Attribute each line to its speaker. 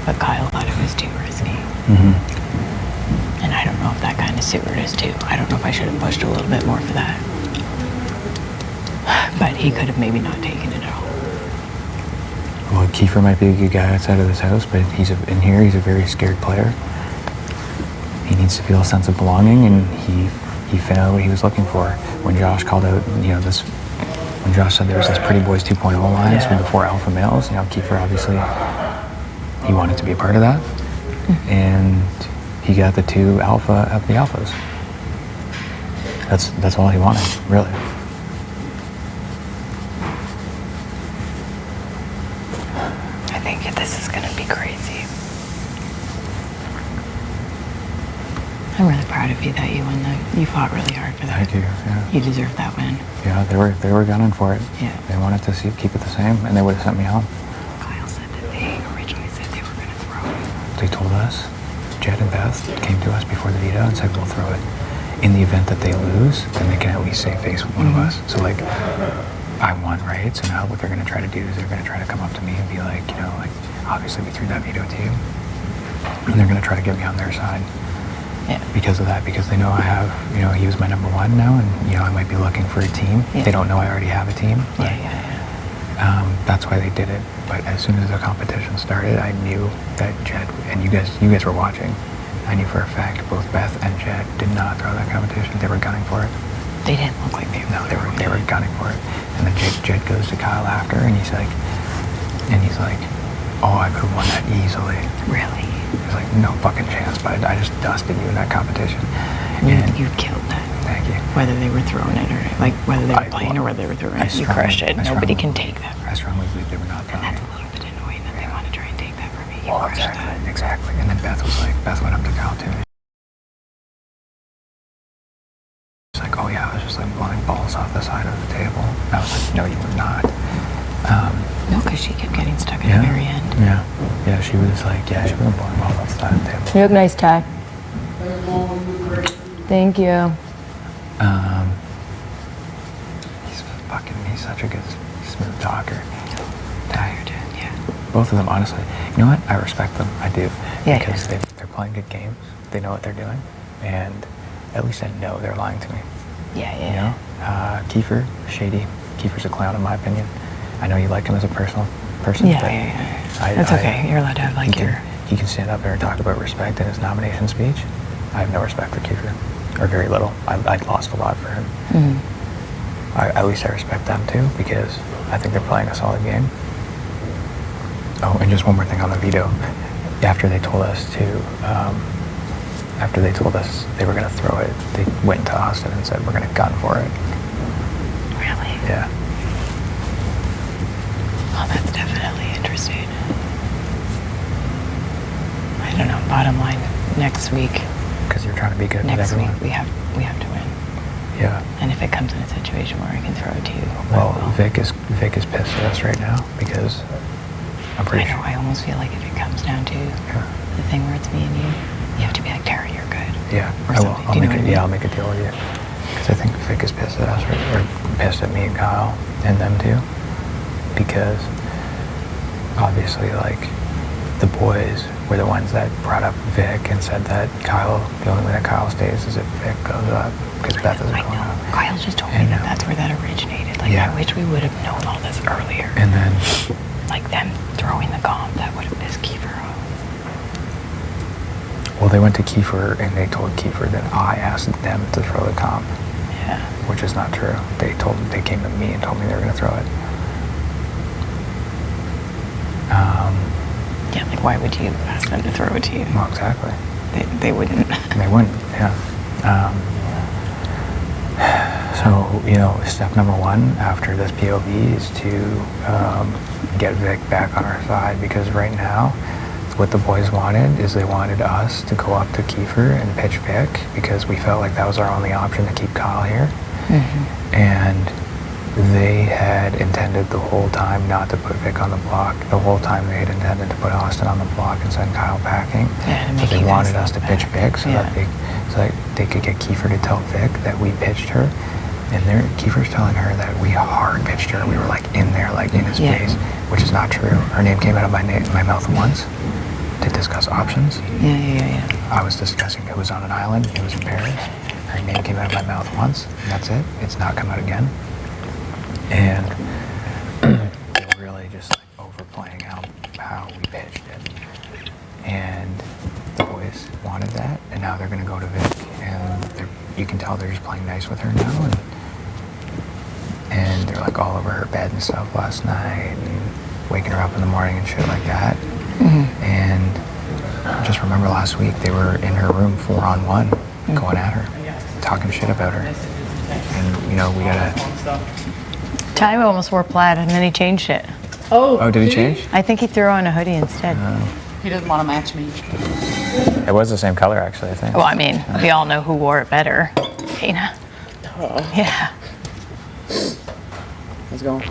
Speaker 1: But Kyle thought it was too risky. And I don't know if that kind of suited us too. I don't know if I should have pushed a little bit more for that. But he could have maybe not taken it at all.
Speaker 2: Well, Kiefer might be a good guy outside of this house, but in here he's a very scared player. He needs to feel a sense of belonging, and he found what he was looking for. When Josh called out, when Josh said there was this Pretty Boys 2.0 alliance with the 4 alpha males, Kiefer obviously, he wanted to be a part of that. And he got the 2 alpha of the alphas. That's all he wanted, really.
Speaker 1: I think this is gonna be crazy. I'm really proud of you that you won that. You fought really hard for that.
Speaker 2: Thank you. Yeah.
Speaker 1: You deserve that win.
Speaker 2: Yeah, they were gunning for it.
Speaker 1: Yeah.
Speaker 2: They wanted to keep it the same, and they would have sent me home.
Speaker 1: Kyle said that they originally said they were gonna throw it.
Speaker 2: They told us, Jed and Beth came to us before the veto and said we'll throw it. In the event that they lose, then they can at least save face with one of us. So like, I won, right? So now what they're gonna try to do is they're gonna try to come up to me and be like, obviously we threw that veto to you, and they're gonna try to get me on their side.
Speaker 1: Yeah.
Speaker 2: Because of that, because they know I have, he was my number 1 now, and I might be looking for a team.
Speaker 1: Yeah.
Speaker 2: They don't know I already have a team. But,
Speaker 1: Yeah.
Speaker 2: that's why they did it. But as soon as the competition started, I knew that Jed, and you guys were watching. I knew for a fact both Beth and Jed did not throw that competition. They were gunning for it.
Speaker 1: They didn't look like they were.
Speaker 2: No, they were gunning for it. And then Jed goes to Kyle after, and he's like, oh, I could have won that easily.
Speaker 1: Really?
Speaker 2: He's like, no fucking chance, but I just dusted you in that competition.
Speaker 1: You killed that.
Speaker 2: Thank you.
Speaker 1: Whether they were throwing it or whether they were playing or whether they were throwing it, you crushed it. Nobody can take that from
Speaker 2: I strongly believe they were not
Speaker 1: you. And
Speaker 2: throwing
Speaker 1: that's
Speaker 2: it.
Speaker 1: a little bit annoying that they want to try and take that from you. You
Speaker 2: Well,
Speaker 1: crushed that.
Speaker 2: exactly. And then Beth went up to Kyle too. She's like, oh yeah, I was just like blowing balls off the side of the table. I was like, no, you were not.
Speaker 1: No, because she kept getting stuck at the very end.
Speaker 2: Yeah, she was like, she wasn't blowing balls off the side of the table.
Speaker 3: You look nice, Ty. Thank you.
Speaker 2: He's such a good, smooth talker.
Speaker 1: Tired, yeah.
Speaker 2: Both of them, honestly. You know what? I respect them. I do.
Speaker 1: Yeah,
Speaker 2: because they're playing good games. They know what they're doing. And at least I know they're lying to me.
Speaker 1: Yeah.
Speaker 2: Kiefer, shady. Kiefer's a clown in my opinion. I know you like him as a person.
Speaker 1: Yeah. That's okay. You're allowed to have
Speaker 2: He can stand up there and talk about respect in his nomination speech. I have no respect for Kiefer. Or very little. I've lost a lot for him. At least I respect them too, because I think they're playing a solid game. Oh, and just one more thing on the veto. After they told us they were going to throw it, they went to Austin and said, we're going to gun for it.
Speaker 1: Really?
Speaker 2: Yeah.
Speaker 1: Oh, that's definitely interesting. I don't know. Bottom line, next week.
Speaker 2: Because you're trying to be good with everyone.
Speaker 1: Next week, we have to win.
Speaker 2: Yeah.
Speaker 1: And if it comes in a situation where I can throw it to you,
Speaker 2: well, Vic is pissed at us right now because I'm pretty sure.
Speaker 1: I almost feel like if it comes down to the thing where it's me and you have to be like, Tara, you're good.
Speaker 2: Yeah, I will. I'll make a deal with you. Because I think Vic is pissed at us, or pissed at me and Kyle and them too. Because obviously, like, the boys were the ones that brought up Vic and said that the only way that Kyle stays is if Vic goes up, because Beth isn't going up.
Speaker 1: Kyle just told me that that's where that originated. Like, I wish we would have known all this earlier.
Speaker 2: And then,
Speaker 1: like, them throwing the comp, that would have pissed Kiefer off.
Speaker 2: well, they went to Kiefer and they told Kiefer that I asked them to throw the comp.
Speaker 1: Yeah.
Speaker 2: Which is not true. They came to me and told me they were going to throw it.
Speaker 1: Yeah, like, why would you ask them to throw it to you?
Speaker 2: Well, exactly.
Speaker 1: They wouldn't.
Speaker 2: They wouldn't, yeah. So, step number 1 after this POV is to get Vic back on our side, because right now, what the boys wanted is they wanted us to go up to Kiefer and pitch Vic, because we felt like that was our only option to keep Kyle here. And they had intended the whole time not to put Vic on the block. The whole time they had intended to put Austin on the block and send Kyle packing. But they wanted us to pitch Vic so that they could get Kiefer to tell Vic that we pitched her. And there, Kiefer's telling her that we hard pitched her. We were like in there, like in his face, which is not true. Her name came out of my mouth once to discuss options.
Speaker 1: Yeah.
Speaker 2: I was discussing who was on an island, who was in Paris. Her name came out of my mouth once, and that's it. It's not come out again. And they were really just like overplaying how we pitched it. And the boys wanted that, and now they're going to go to Vic, and you can tell they're just playing nice with her now, and they're like all over her bed and stuff last night, and waking her up in the morning and shit like that. And just remember last week they were in her room 4-on-1, going at her, talking shit about her, and you know we gotta.
Speaker 1: Ty almost wore plaid and then he changed it.
Speaker 2: Oh, did he change?
Speaker 1: I think he threw on a hoodie instead.
Speaker 3: He doesn't want to match me.
Speaker 2: It was the same color, actually, I think.
Speaker 1: Well, I mean, we all know who wore it better. Dana. Yeah.
Speaker 3: Let's go.